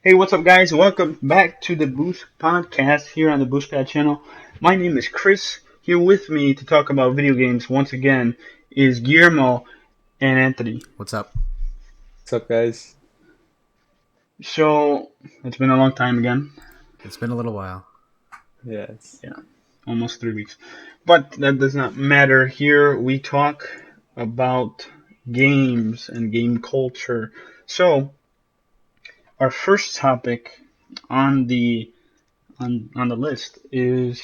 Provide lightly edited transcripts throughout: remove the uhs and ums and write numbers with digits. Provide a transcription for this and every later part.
Hey, what's up, guys? Welcome back to the Boost Podcast here on the BoostPad channel. My name is Chris. Here with me to talk about video games once again is Guillermo and Anthony. What's up? What's up, guys? So, it's been a long time again. It's been a little while. Yes. Yeah, almost 3 weeks. But that does not matter. Here we talk about games and game culture. So, our first topic on the on the list is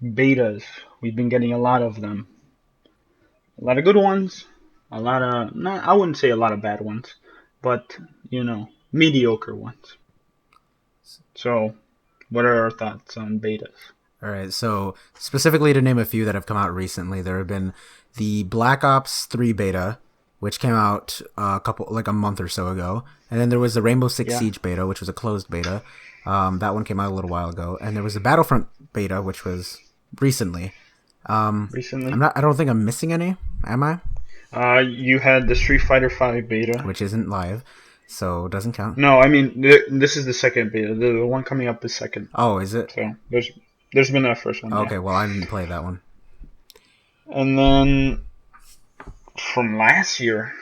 betas. We've been getting a lot of them. A lot of good ones, a lot of not I wouldn't say a lot of bad ones, but mediocre ones. So, what are our thoughts on betas? All right, so specifically to name a few that have come out recently, there have been the Black Ops 3 beta, which came out a month or so ago, and then there was the Rainbow Six Yeah. Siege beta, which was a closed beta. That one came out a little while ago, and there was the Battlefront beta, which was recently. Recently, I don't think I'm missing any, am I? you had the Street Fighter 5 beta. Which isn't live, so it doesn't count. No, I mean this is the second beta. The one coming up is second. Oh, is it? So there's been that first one. Okay, Yeah. well I didn't play that one. And then from last year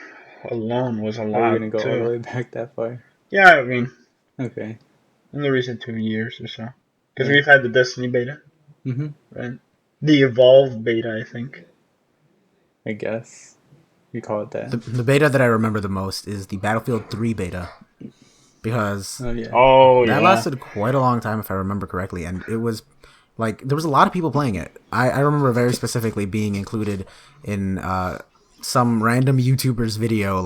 alone was a Are we lot gonna go all the too. way back that far? Yeah, I mean Okay. in the recent 2 years or so, because Yeah. we've had the Destiny beta, Mm-hmm. right? The Evolve beta, I think. I guess we call it that. The beta that I remember the most is the Battlefield 3 beta, because Oh yeah. Oh that yeah, lasted quite a long time if I remember correctly, and it was like there was a lot of people playing it. I remember very specifically being included in some random YouTuber's video,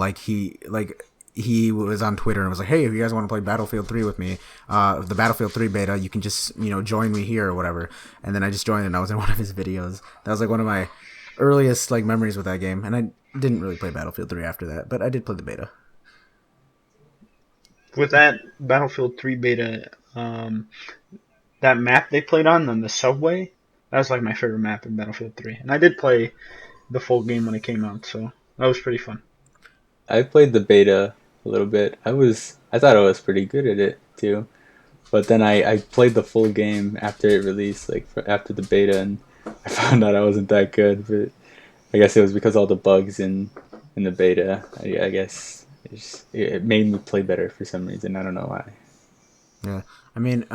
he was on Twitter and was like, "Hey, if you guys want to play Battlefield 3 with me, the Battlefield 3 beta, you can just join me here or whatever." And then I just joined, and I was in one of his videos. That was like one of my earliest memories with that game, and I didn't really play Battlefield 3 after that, but I did play the beta. with that Battlefield 3 beta, that map they played on the subway, that was like my favorite map in Battlefield 3, and I did play the full game when it came out, so that was pretty fun. I played the beta a little bit. I thought I was pretty good at it too. But then I played the full game after it released, after the beta, and I found out I wasn't that good. But I guess it was because all the bugs in the beta. I guess it made me play better for some reason. I don't know why. Yeah, I mean,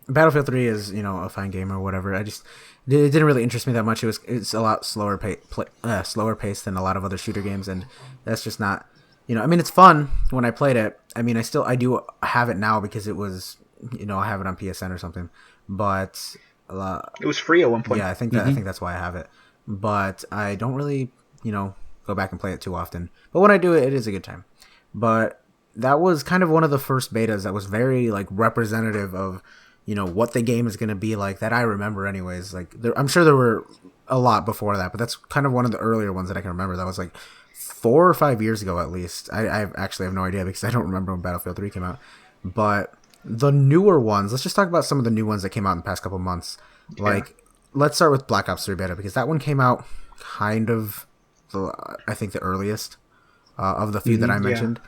Battlefield 3 is a fine game or whatever. It didn't really interest me that much. It's a lot slower paced than a lot of other shooter games, and that's just not. I mean, it's fun when I played it. I mean, I do have it now because it was I have it on PSN or something. But It was free at one point. yeah, I think that's why I have it. But I don't really go back and play it too often. But when I do it, it is a good time. But that was kind of one of the first betas that was very representative of what the game is going to be like, that I remember anyways. I'm sure there were a lot before that, but that's kind of one of the earlier ones that I can remember. That was 4 or 5 years ago at least. I actually have no idea because I don't remember when Battlefield 3 came out. But the newer ones, let's just talk about some of the new ones that came out in the past couple months. Let's start with Black Ops 3 beta, because that one came out kind of I think the earliest of the few that I mentioned.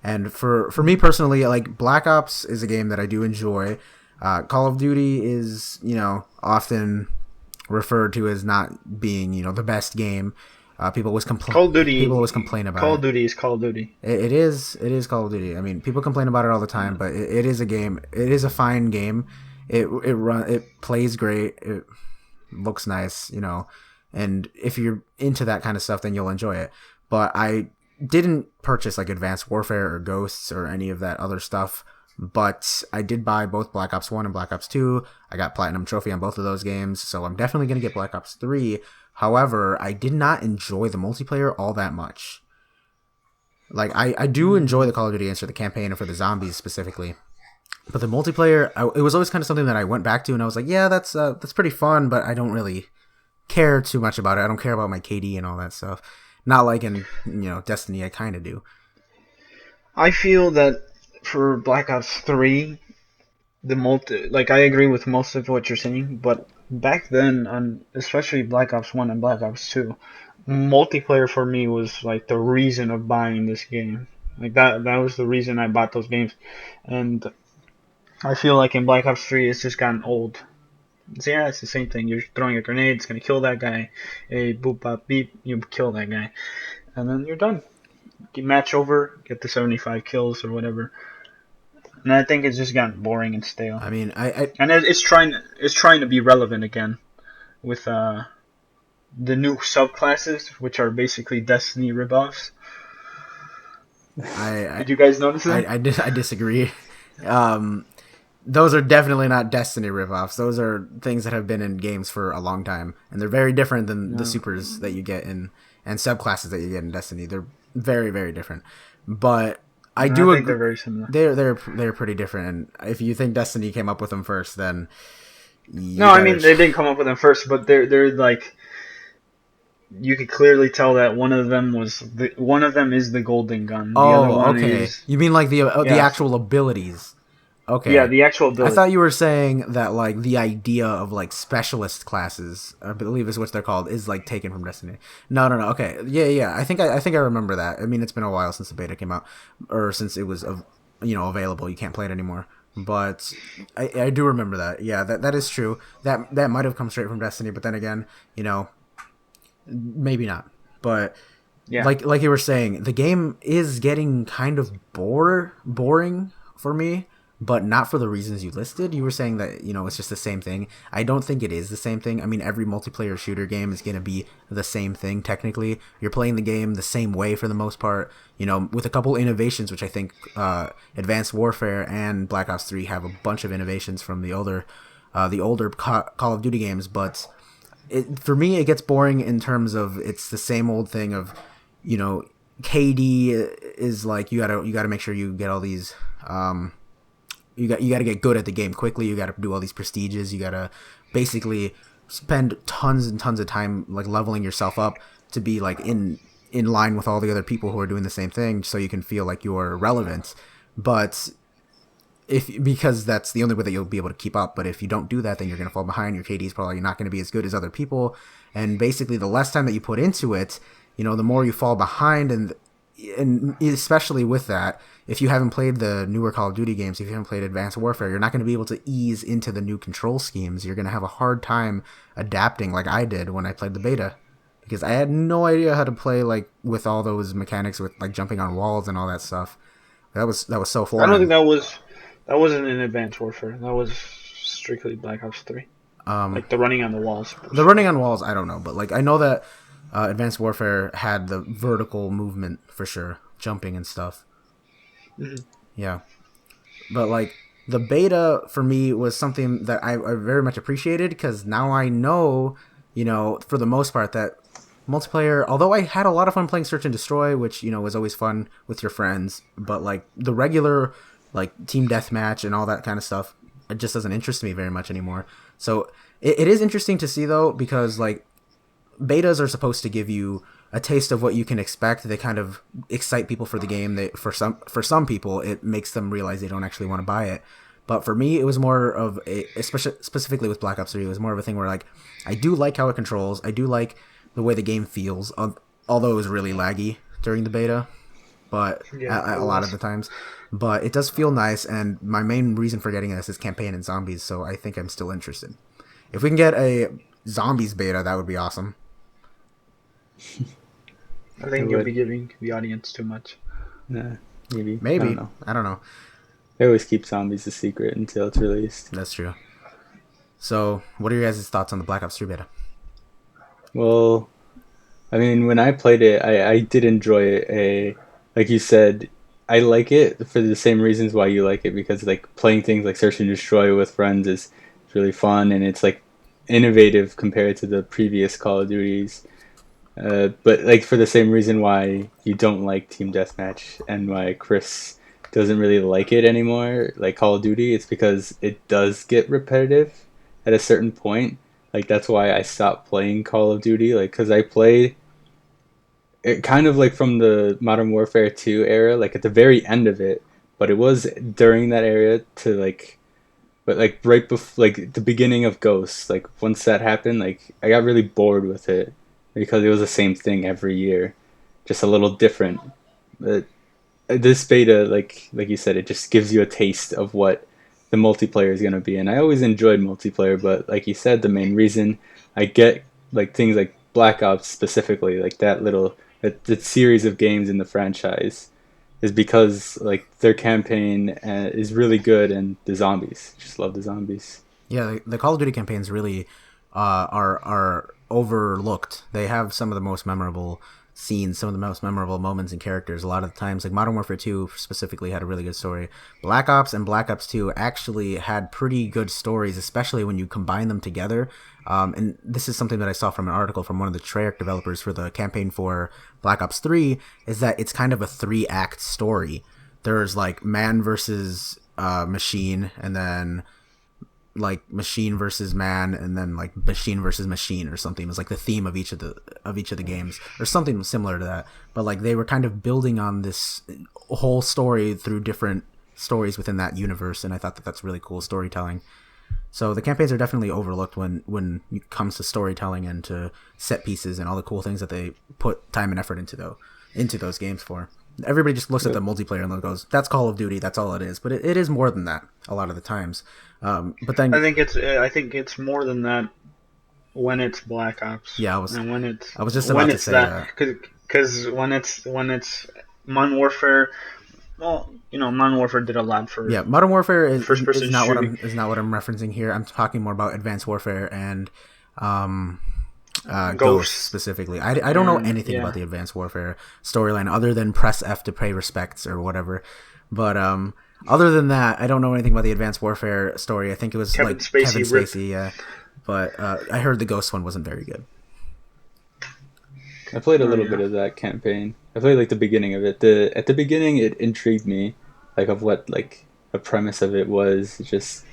And for me personally, Black Ops is a game that I do enjoy. Call of Duty is often referred to as not being the best game. People always complain. Call of Duty. People always complain about Call it. of Duty is Call of Duty. It is Call of Duty. I mean, people complain about it all the time, but it is a game. It is a fine game. It plays great. It looks nice, and if you're into that kind of stuff, then you'll enjoy it. But I didn't purchase Advanced Warfare or Ghosts or any of that other stuff. But I did buy both Black Ops 1 and Black Ops 2. I got Platinum Trophy on both of those games, so I'm definitely going to get Black Ops 3. However, I did not enjoy the multiplayer all that much. I do enjoy the Call of Duty answer, the campaign, and for the zombies specifically. But the multiplayer, it was always kind of something that I went back to, and I was like, yeah, that's pretty fun, but I don't really care too much about it. I don't care about my KD and all that stuff. Not like in Destiny, I kind of do. I feel that for Black Ops 3, I agree with most of what you're saying, but back then, on especially Black Ops 1 and Black Ops 2, multiplayer for me was the reason of buying this game. Like that was the reason I bought those games, and I feel like in Black Ops 3 it's just gotten old. Yeah, it's the same thing. You're throwing a grenade, it's gonna kill that guy. A boop bop beep, you kill that guy, and then you're done. Get match over, get the 75 kills or whatever. And I think it's just gotten boring and stale. I mean, I And it's trying to be relevant again with the new subclasses, which are basically Destiny ripoffs. I Did you guys notice that? I disagree. Um, those are definitely not Destiny ripoffs. Those are things that have been in games for a long time, and they're very different than the No, supers that you get in and subclasses that you get in Destiny. They're very very different. But I no, I do think they're agree. very similar. They're pretty different. And if you think Destiny came up with them first, then No, you I better. mean they didn't come up with them first, but they're like you could clearly tell that one of them is the golden gun. The other Oh, one okay. is You mean like the yes, actual abilities? yeah, Okay. the actual I ability. thought you were saying that like the idea of like specialist classes, I believe is what they're called, is like taken from Destiny. No, no, no. Okay, yeah, yeah. I think I remember that. I mean, it's been a while since the beta came out, or since it was available. You can't play it anymore. But I do remember that. Yeah, that is true. That might have come straight from Destiny, but then again, maybe not. But Yeah, like you were saying, the game is getting kind of boring for me, but not for the reasons you listed. You were saying that it's just the same thing. I don't think it is the same thing. I mean, every multiplayer shooter game is going to be the same thing. Technically, you're playing the game the same way for the most part. With a couple innovations, which I think Advanced Warfare and Black Ops 3 have a bunch of innovations from the older Call of Duty games, but for me it gets boring in terms of it's the same old thing of you know KD is like you gotta make sure you get all these you gotta get good at the game quickly. You gotta do all these prestiges. You gotta basically spend tons and tons of time like leveling yourself up to be like in line with all the other people who are doing the same thing, so you can feel like you're relevant. But if because that's the only way that you'll be able to keep up. But if you don't do that, then you're going to fall behind. Your KD is probably not going to be as good as other people, and basically the less time that you put into it, the more you fall behind. And especially with that, if you haven't played the newer Call of Duty games, if you haven't played Advanced Warfare, you're not going to be able to ease into the new control schemes. You're going to have a hard time adapting, like I did when I played the beta, because I had no idea how to play like with all those mechanics with like jumping on walls and all that stuff. That was so I don't think foreign. that wasn't in Advanced Warfare. That was strictly Black Ops 3. Um, Like the running on the walls The portion. running on walls, I don't know, but like I know that Advanced Warfare had the vertical movement for sure, jumping and stuff. Mhm. Yeah, but like the beta for me was something that I very much appreciated because now I know, for the most part that multiplayer. Although I had a lot of fun playing Search and Destroy, which was always fun with your friends, but like the regular like team deathmatch and all that kind of stuff, it just doesn't interest me very much anymore. So it is interesting to see though because like betas are supposed to give you a taste of what you can expect. They kind of excite people for the game. For some people, it makes them realize they don't actually want to buy it. But for me, it was more of especially specifically with Black Ops 3, it was more of a thing where like I do like how it controls. I do like the way the game feels, although it was really laggy during the beta, but Yeah, a it lot of was. the times. But it does feel nice, and my main reason for getting this is campaign and zombies. So I think I'm still interested. If we can get a zombies beta, that would be awesome. I It think you'll be would. giving the audience too much. Maybe. I don't Maybe. know. I don't know. They always keep zombies a secret until it's released. That's true. So, what are your guys' thoughts on the Black Ops 3 beta? Well, I mean, when I played it, I did enjoy it. Like you said, I like it for the same reasons why you like it because like playing things like Search and Destroy with friends is really fun and it's like innovative compared to the previous Call of Duties. But like for the same reason why you don't like Team Deathmatch and why Chris doesn't really like it anymore, like Call of Duty, it's because it does get repetitive at a certain point. Like that's why I stopped playing Call of Duty. Like because I played it kind of like from the Modern Warfare 2 era, like at the very end of it, but it was during that era to like but like right before like the beginning of Ghosts, like once that happened, like I got really bored with it because it was the same thing every year, just a little different. But this beta, like you said, it just gives you a taste of what the multiplayer is going to be. And I always enjoyed multiplayer, but like you said, the main reason I get like things like Black Ops specifically, like that series of games in the franchise, is because like their campaign is really good, and the zombies. Just love the zombies. Yeah, the Call of Duty campaigns really are overlooked. They have some of the most memorable scenes, some of the most memorable moments and characters. A lot of the times, like Modern Warfare 2 specifically had a really good story. Black Ops and Black Ops 2 actually had pretty good stories, especially when you combine them together. And this is something that I saw from an article from one of the Treyarch developers for the campaign for Black Ops 3, is that it's kind of a 3-act story. There's like man versus machine, and then like machine versus man, and then like machine versus machine or something. It was like the theme of each of the games or something similar to that. But like they were kind of building on this whole story through different stories within that universe, and I thought that that's really cool storytelling. So the campaigns are definitely overlooked when it comes to storytelling and to set pieces and all the cool things that they put time and effort into those games for. Everybody just looks at the multiplayer and goes, "That's Call of Duty. That's all it is." But it is more than that a lot of the times. But then I think it's more than that when it's Black Ops. Yeah, and I was just about to say that. Because when it's Modern Warfare, well, Modern Warfare did a lot for Modern Warfare first-person is not shooting. what I'm referencing here. I'm talking more about Advanced Warfare and Ghost specifically. I don't know anything about the Advanced Warfare storyline other than press F to pay respects or whatever. But other than that, I don't know anything about the Advanced Warfare story. I think it was Kevin like Spacey, Kevin Spacey, yeah. But I heard the Ghost one wasn't very good. I played a little bit of that campaign. I played like the beginning of it. At the beginning, it intrigued me, like of what like a premise of it was. It just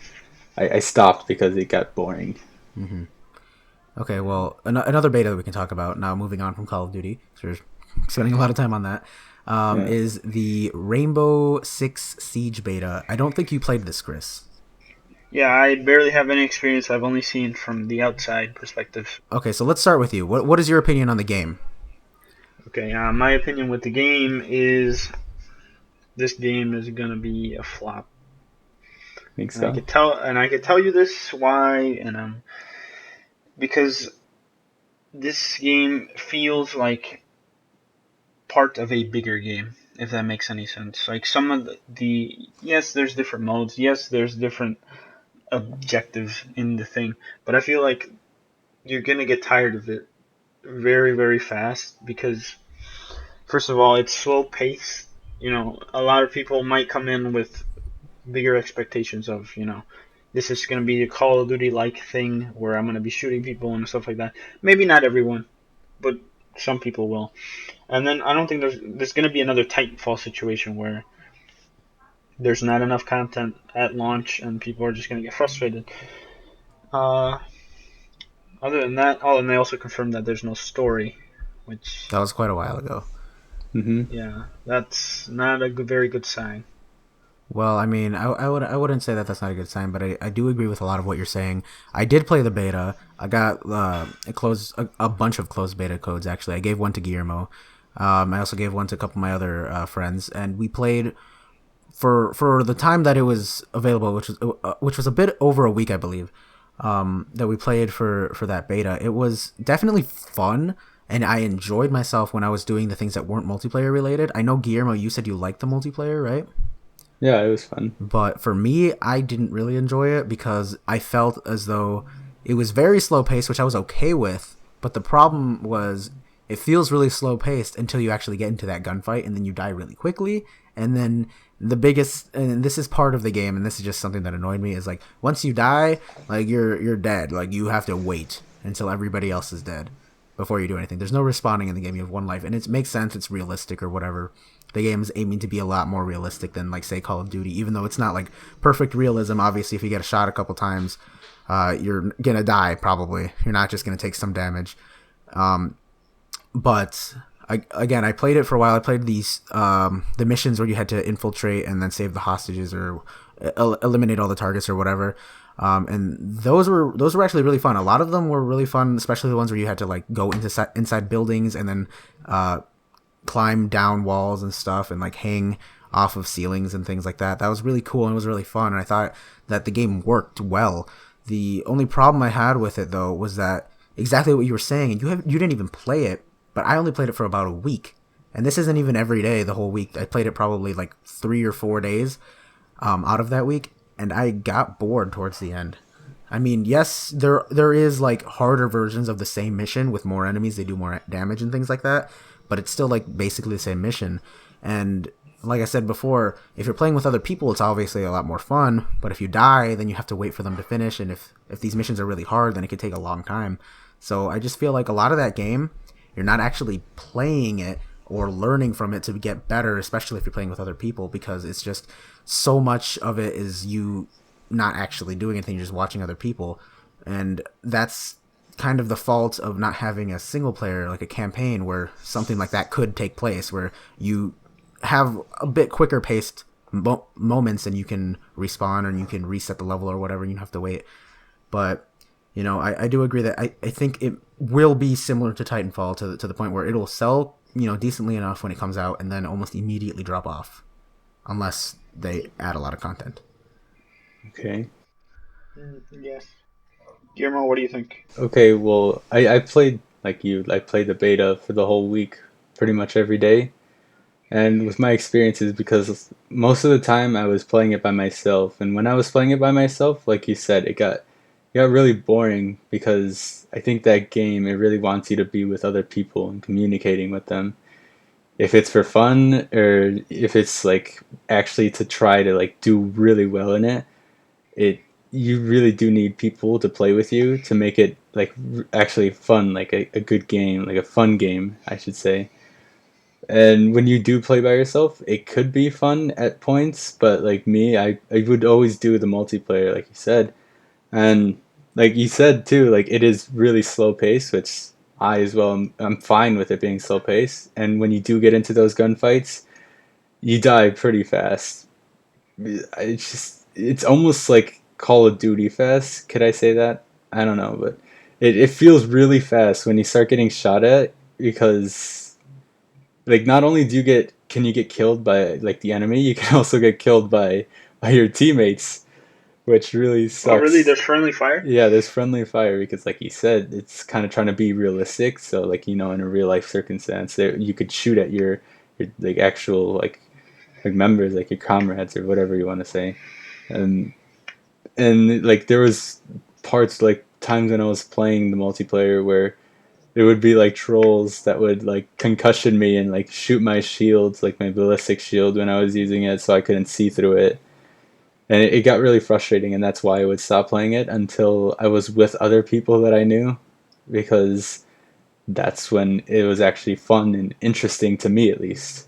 I stopped because it got boring. Mm-hmm. Okay, well, another beta that we can talk about now, moving on from Call of Duty, so we're spending a lot of time on that, is the Rainbow Six Siege beta. I don't think you played this, Chris. Yeah, I barely have any experience. I've only seen from the outside perspective. Okay, so let's start with you. What is your opinion on the game? Okay, my opinion with the game is this game is gonna be a flop. Think so? I could tell you this why, and because this game feels like part of a bigger game, if that makes any sense. Like some of the yes, there's different modes. Yes, there's different objectives in the thing, but I feel like you're gonna get tired of it very, very fast because, first of all, it's slow paced. A lot of people might come in with bigger expectations of, this is going to be a Call of Duty like thing where I'm going to be shooting people and stuff like that. Maybe not everyone, but some people will. And then I don't think there's going to be another Titanfall situation where there's not enough content at launch and people are just going to get frustrated. Other than that, and they also confirmed that there's no story, which that was quite a while ago. Mm-hmm. Yeah, that's not a very good sign. Well, I mean, I wouldn't say that that's not a good sign, but I do agree with a lot of what you're saying. I did play the beta. I got a bunch of closed beta codes actually. I gave one to Guillermo. I also gave one to a couple of my other friends, and we played for the time that it was available, which was a bit over a week, I believe. That we played for that beta. It was definitely fun, and I enjoyed myself when I was doing the things that weren't multiplayer related. I know, Guillermo, you said you liked the multiplayer, right? Yeah, it was fun. But for me, I didn't really enjoy it because I felt as though it was very slow paced, which I was okay with. But the problem was it feels really slow paced until you actually get into that gunfight, and then you die really quickly. And then and this is part of the game, and this is just something that annoyed me, is like once you die, like you're dead. Like you have to wait until everybody else is dead before you do anything. There's no respawning in the game. You have one life, and it makes sense. It's realistic or whatever. The game is aiming to be a lot more realistic than, like, say, Call of Duty, even though it's not like perfect realism. Obviously, if you get a shot a couple times, you're gonna die probably. You're not just gonna take some damage. But I played it for a while. I played these the missions where you had to infiltrate and then save the hostages or eliminate all the targets or whatever. And those were actually really fun. A lot of them were really fun, especially the ones where you had to like go inside buildings and then climb down walls and stuff and like hang off of ceilings and things like that. That was really cool and it was really fun. And I thought that the game worked well. The only problem I had with it though was that exactly what you were saying, and you didn't even play it, but I only played it for about a week. And this isn't even every day, the whole week. I played it probably like 3 or 4 days out of that week, and I got bored towards the end. I mean, yes, there is like harder versions of the same mission with more enemies. They do more damage and things like that, but it's still like basically the same mission. And like I said before, if you're playing with other people, it's obviously a lot more fun. But if you die, then you have to wait for them to finish. And if these missions are really hard, then it could take a long time. So I just feel like a lot of that game, you're not actually playing it or learning from it to get better, especially if you're playing with other people, because it's just so much of it is you not actually doing anything, you're just watching other people. And that's kind of the fault of not having a single player, like a campaign where something like that could take place, where you have a bit quicker paced moments and you can respawn and you can reset the level or whatever, and you have to wait. But you know, I do agree that I think it will be similar to Titanfall to the point where it'll sell, you know, decently enough when it comes out and then almost immediately drop off unless they add a lot of content. Okay. Yes. Guillermo, what do you think? Okay, well, I played, like you, I played the beta for the whole week, pretty much every day. And with my experiences, because most of the time I was playing it by myself, and when I was playing it by myself, like you said, it got really boring because I think that game, it really wants you to be with other people and communicating with them. If it's for fun or if it's like actually to try to like do really well in it, it you really do need people to play with you to make it like actually fun, like a good game, like a fun game, I should say. And when you do play by yourself, it could be fun at points, but like me, I would always do the multiplayer, like you said. And like you said too, like it is really slow paced, which I as well I'm fine with it being slow paced. And when you do get into those gunfights, you die pretty fast. It's almost like Call of Duty fast. Could I say that? I don't know, but it feels really fast when you start getting shot at, because like not only can you get killed by like the enemy, you can also get killed by your teammates, which really Oh, really? sucks. There's friendly fire? Yeah, there's friendly fire because, like you said, it's kind of trying to be realistic. So, like you know, in a real life circumstance, you could shoot at your like actual like members, like your comrades or whatever you want to say, and like there was parts like times when I was playing the multiplayer where there would be like trolls that would like concussion me and like shoot my shields, like my ballistic shield when I was using it, so I couldn't see through it, and it got really frustrating, and that's why I would stop playing it until I was with other people that I knew, because that's when it was actually fun and interesting to me, at least.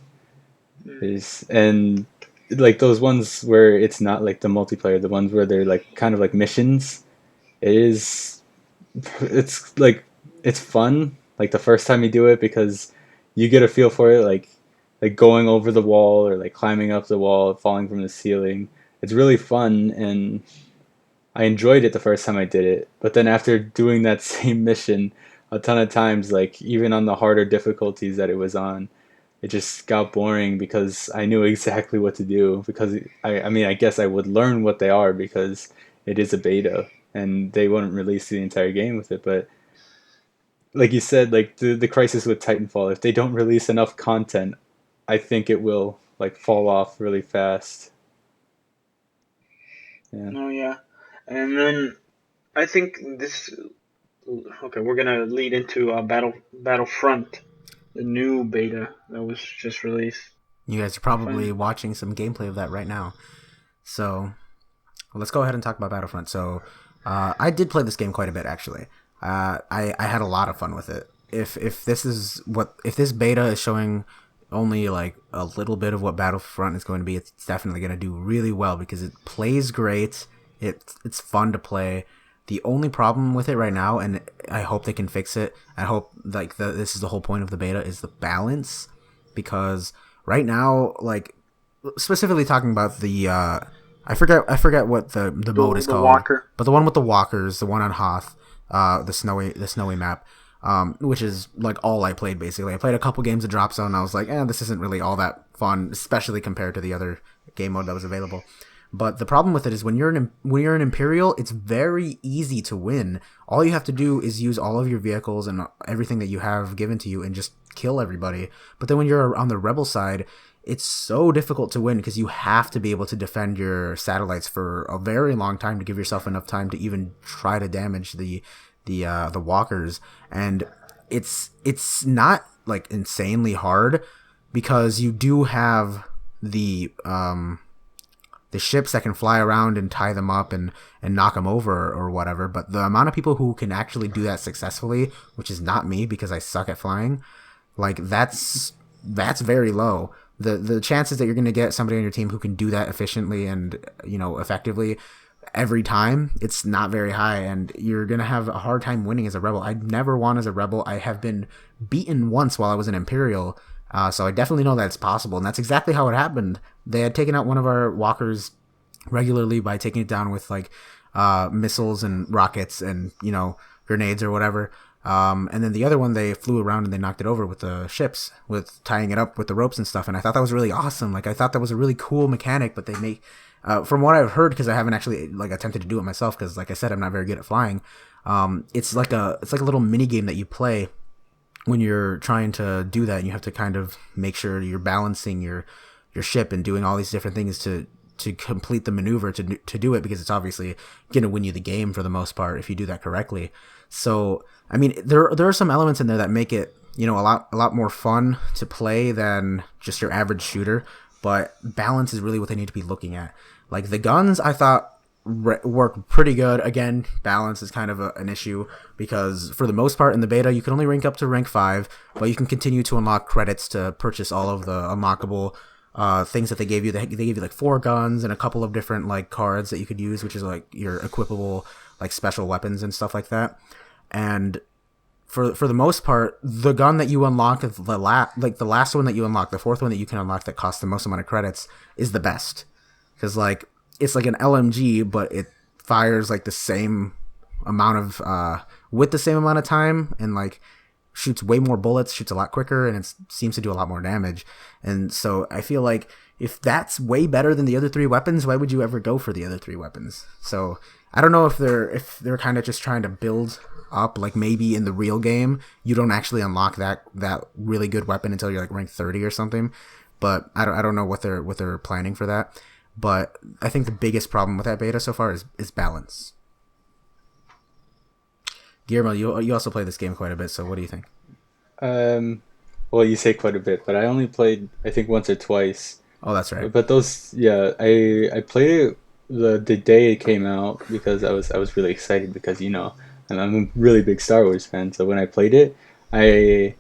And like those ones where it's not like the multiplayer, the ones where they're like kind of like missions, it is it's like it's fun like the first time you do it, because you get a feel for it, like going over the wall or like climbing up the wall, falling from the ceiling. It's really fun, and I enjoyed it the first time I did it. But then after doing that same mission a ton of times, like even on the harder difficulties that it was on, it just got boring because I knew exactly what to do. Because I mean, I guess I would learn what they are because it is a beta and they wouldn't release the entire game with it. But like you said, like the crisis with Titanfall, if they don't release enough content, I think it will like fall off really fast. Yeah. Oh, yeah. And then I think this. Okay, we're gonna lead into Battlefront, the new beta that was just released. You guys are probably watching some gameplay of that right now. So well, let's go ahead and talk about Battlefront. So I did play this game quite a bit, actually. I had a lot of fun with it. If this beta is showing only like a little bit of what Battlefront is going to be, it's definitely going to do really well because it plays great. It's fun to play. The only problem with it right now, and I hope they can fix it, I hope like this is the whole point of the beta, is the balance, because right now, like specifically talking about the I forget what the mode is called, Walker. but the one with the walkers, the one on Hoth, the snowy map. which is like all I played basically. I played a couple games of Drop Zone and I was like, this isn't really all that fun, especially compared to the other game mode that was available. But the problem with it is when you're an Imperial, it's very easy to win. All you have to do is use all of your vehicles and everything that you have given to you and just kill everybody. But then when you're on the Rebel side, it's so difficult to win because you have to be able to defend your satellites for a very long time to give yourself enough time to even try to damage the walkers. And it's not like insanely hard because you do have the ships that can fly around and tie them up and knock them over or whatever. But the amount of people who can actually do that successfully, which is not me because I suck at flying, like that's very low. The chances that you're going to get somebody on your team who can do that efficiently and, effectively every time, it's not very high, and you're going to have a hard time winning as a Rebel. I never won as a Rebel. I have been beaten once while I was an Imperial, so I definitely know that it's possible, and that's exactly how it happened. They had taken out one of our walkers regularly by taking it down with like missiles and rockets and grenades or whatever. And then the other one, they flew around and they knocked it over with the ships, with tying it up with the ropes and stuff. And I thought that was really awesome. Like, I thought that was a really cool mechanic, but they make, from what I've heard, because I haven't actually like attempted to do it myself, because like I said, I'm not very good at flying. It's like a little mini game that you play when you're trying to do that. And you have to kind of make sure you're balancing your ship and doing all these different things to complete the maneuver to do it, because it's obviously going to win you the game for the most part if you do that correctly. So, I mean, there are some elements in there that make it, a lot more fun to play than just your average shooter, but balance is really what they need to be looking at. Like, the guns, I thought work pretty good. Again, balance is kind of an issue, because for the most part in the beta, you can only rank up to rank 5, but you can continue to unlock credits to purchase all of the unlockable things that they gave you. They gave you like 4 guns and a couple of different like cards that you could use, which is like your equipable like special weapons and stuff like that. And for the most part, the gun that you unlock, the last one that you unlock, the 4th one that you can unlock that costs the most amount of credits, is the best, because like it's like an LMG, but it fires like the same amount of with the same amount of time, and like shoots way more bullets, shoots a lot quicker, and it seems to do a lot more damage. And so I feel like if that's way better than the other 3 weapons, why would you ever go for the other 3 weapons? So I don't know if they're kind of just trying to build up, like maybe in the real game you don't actually unlock that really good weapon until you're like rank 30 or something. But I don't know what they're planning for that. But I think the biggest problem with that beta so far is balance. Guillermo, you also play this game quite a bit, so what do you think? Well, you say quite a bit, but I only played, I think, once or twice. Oh, that's right. But those, yeah, I played it the day it came out because I was really excited because and I'm a really big Star Wars fan. So when I played it, I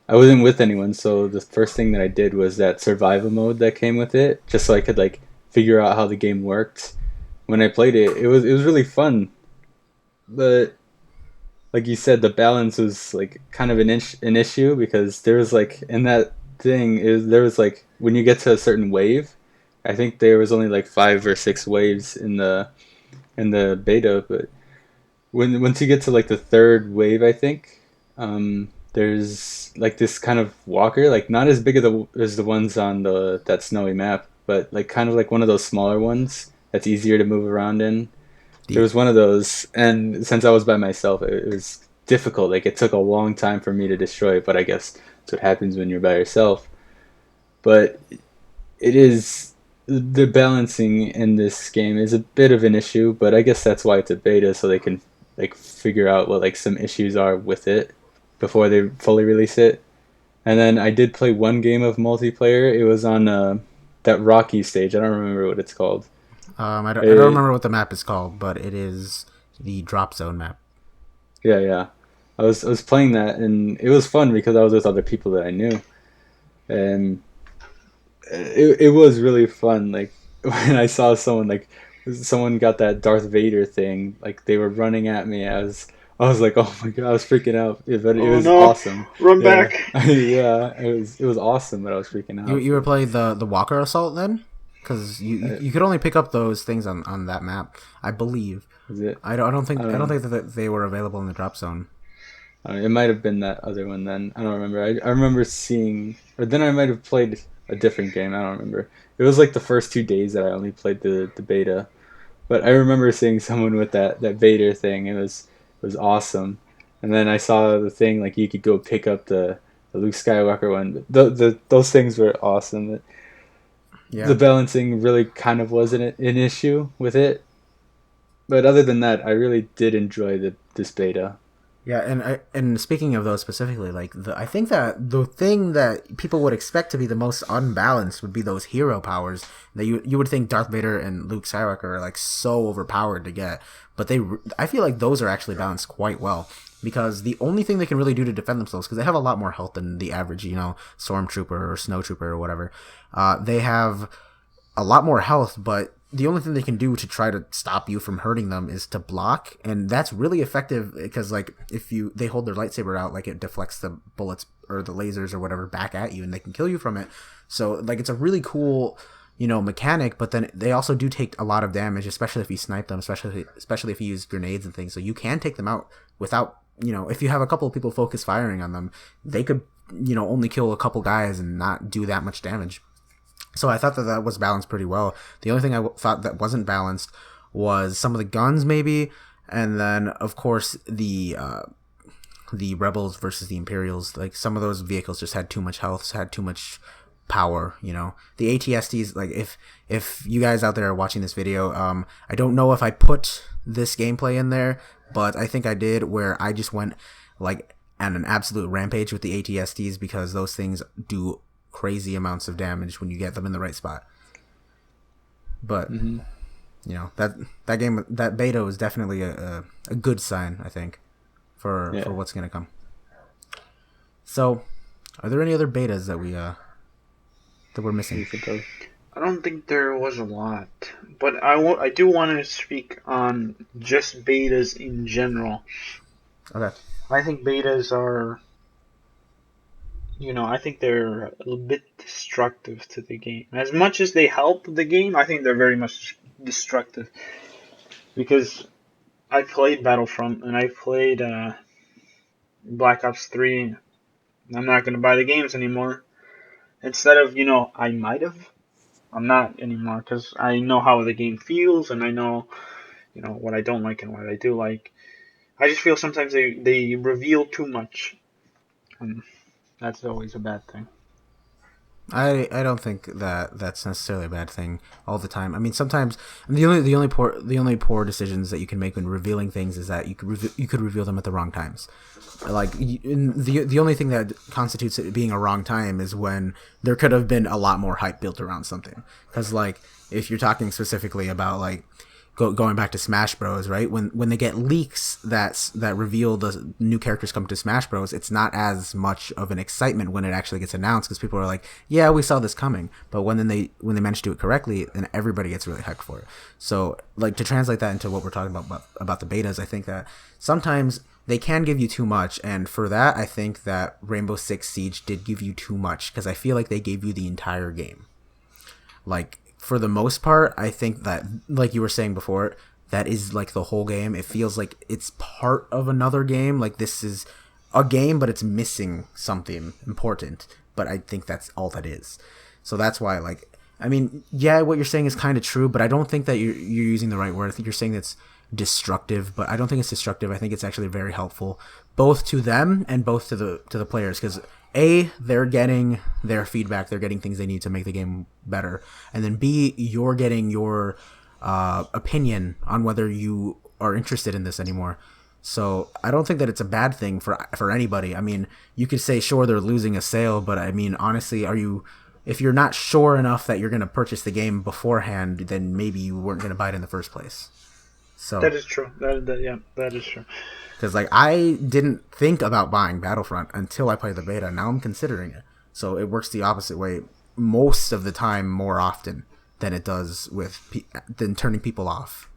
wasn't with anyone. So the first thing that I did was that survival mode that came with it, just so I could like figure out how the game worked. When I played it, it was really fun, but like you said, the balance was like kind of an issue, because there was like in that thing there was like when you get to a certain wave, I think there was only like 5 or 6 waves in the beta, but once you get to like the 3rd wave, I think there's like this kind of walker, like not as big as the ones on that snowy map, but like kind of like one of those smaller ones that's easier to move around in. There was one of those, and since I was by myself, it was difficult. Like, it took a long time for me to destroy it, but I guess that's what happens when you're by yourself. But the balancing in this game is a bit of an issue, but I guess that's why it's a beta, so they can like figure out what like some issues are with it before they fully release it. And then I did play one game of multiplayer. It was on that Rocky stage. I don't remember what it's called. I don't remember what the map is called, but it is the Drop Zone map. Yeah. I was playing that, and it was fun because I was with other people that I knew, and it was really fun. Like when I saw someone got that Darth Vader thing, like they were running at me. I was like, oh my god, I was freaking out. But it was awesome. Run back. Yeah, it was awesome, but I was freaking out. You were playing the Walker Assault then? Because you could only pick up those things on that map, I believe. Is it? I don't think that they were available in the Drop Zone. It might have been that other one then. I don't remember. I remember seeing, or then I might have played a different game. I don't remember. It was like the first 2 days that I only played the beta. But I remember seeing someone with that Vader thing. It was awesome. And then I saw the thing like you could go pick up the Luke Skywalker one. Those things were awesome. The Yeah. balancing really kind of wasn't an issue with it. But other than that, I really did enjoy this beta. Yeah, and speaking of those specifically, like I think that the thing that people would expect to be the most unbalanced would be those hero powers that you would think Darth Vader and Luke Skywalker are like so overpowered to get, but I feel like those are actually balanced quite well because the only thing they can really do to defend themselves, because they have a lot more health than the average stormtrooper or snowtrooper or whatever, they have a lot more health, but the only thing they can do to try to stop you from hurting them is to block, and that's really effective because like if they hold their lightsaber out, like it deflects the bullets or the lasers or whatever back at you and they can kill you from it. So like it's a really cool mechanic, but then they also do take a lot of damage, especially if you snipe them, especially if you use grenades and things. So you can take them out without, if you have a couple of people focus firing on them, they could only kill a couple guys and not do that much damage. So I thought that was balanced pretty well. The only thing I thought that wasn't balanced was some of the guns, maybe, and then of course the rebels versus the Imperials. Like some of those vehicles just had too much health, had too much power. The ATSTs. Like if you guys out there are watching this video, I don't know if I put this gameplay in there, but I think I did, where I just went like on an absolute rampage with the ATSTs because those things do crazy amounts of damage when you get them in the right spot. But that beta was definitely a good sign, I think, for what's gonna come. So, are there any other betas that we're missing? I don't think there was a lot, but I do want to speak on just betas in general. Okay. I think betas are, I think they're a little bit destructive to the game. As much as they help the game, I think they're very much destructive. Because I played Battlefront and I played Black Ops 3. I'm not going to buy the games anymore. Instead of, I might have, I'm not anymore because I know how the game feels and I know, what I don't like and what I do like. I just feel sometimes they reveal too much. And that's always a bad thing. I don't think that that's necessarily a bad thing all the time. I mean, sometimes the only poor decisions that you can make when revealing things is that you could reveal them at the wrong times. Like the only thing that constitutes it being a wrong time is when there could have been a lot more hype built around something. Because like if you're talking specifically about like going back to Smash Bros, right? When they get leaks that reveal the new characters come to Smash Bros, it's not as much of an excitement when it actually gets announced because people are like, yeah, we saw this coming. But when they manage to do it correctly, then everybody gets really hyped for it. So like to translate that into what we're talking about the betas, I think that sometimes they can give you too much, and for that I think that Rainbow Six Siege did give you too much because I feel like they gave you the entire game. Like for the most part, I think that, like you were saying before, that is like the whole game. It feels like it's part of another game. Like this is a game, but it's missing something important. But I think that's all that is. So that's why, like, I mean, yeah, what you're saying is kind of true, but I don't think that you're using the right word. I think you're saying it's destructive, but I don't think it's destructive. I think it's actually very helpful, both to them and both to the players, because they're getting their feedback, they're getting things they need to make the game better, and then B, you're getting your opinion on whether you are interested in this anymore. So I don't think that it's a bad thing for anybody. I mean, you could say sure they're losing a sale, but I mean honestly, if you're not sure enough that you're going to purchase the game beforehand, then maybe you weren't going to buy it in the first place. So that is true. That is true. Because like I didn't think about buying Battlefront until I played the beta. Now I'm considering it. So it works the opposite way most of the time, more often than it does than turning people off.